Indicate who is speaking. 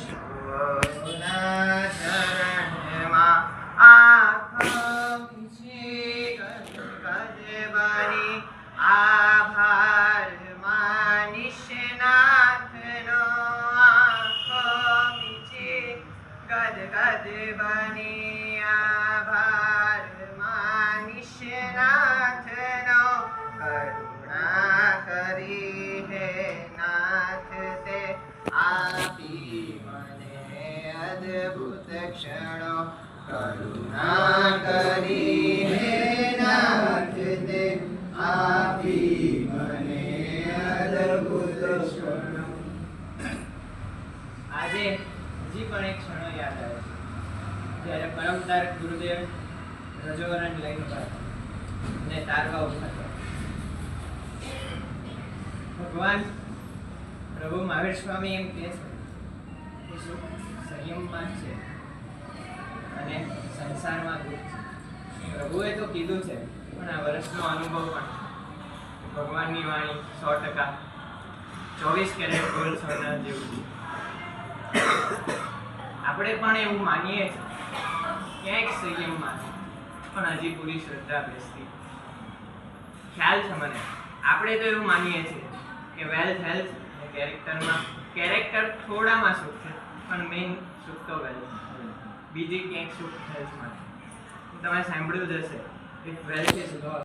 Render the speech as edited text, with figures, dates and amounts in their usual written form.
Speaker 1: શિવના ચરણમાં આંખો મીચી ગજ બની આભાર માનીશ નાથનો આંખો મીચી ગદ બની આભાર માનીશ નાથનો કરુણા કરી હે નાથ તે આપી મને અદ્ભુત ક્ષણો કરુણા કરી હે નાથ તે આપી મને અદ્ભુત ક્ષણો. આજે હજી પણ એક ક્ષણો યાદ આવે છે જ્યારે પરમતાર ગુરુદેવ રજોવરણ લઈને ને તારવા ઉભા થયા. ભગવાન પ્રભુ મહાવીર સ્વામી એમ કહે છે કે સુખ સંયમમાં છે અને સંસારમાં દુઃખ છે. પ્રભુએ તો કીધું છે પણ આ વર્ષનો અનુભવ પણ ભગવાનની વાણી 100% 24 કેરેટ ગોલ્ડ સોના જેવું છે. આપણે પણ એવું માનીએ છીએ ક્યાંક સંયમમાં પણ હજી પૂરી શ્રદ્ધા બેસતી ખ્યાલ છે મને. આપણે તો એવું માનીએ છીએ કે વેલ્થ હેલ્થ અને કેરેક્ટર થોડામાં સુખ છે પણ મેઇન સુખ તો વેલ્થ. બીજી ક્યાંક સુખ હેલ્થમાં. તમે સાંભળ્યું જ હશે ઇફ વેલ્થ ઇઝ લોસ્ટ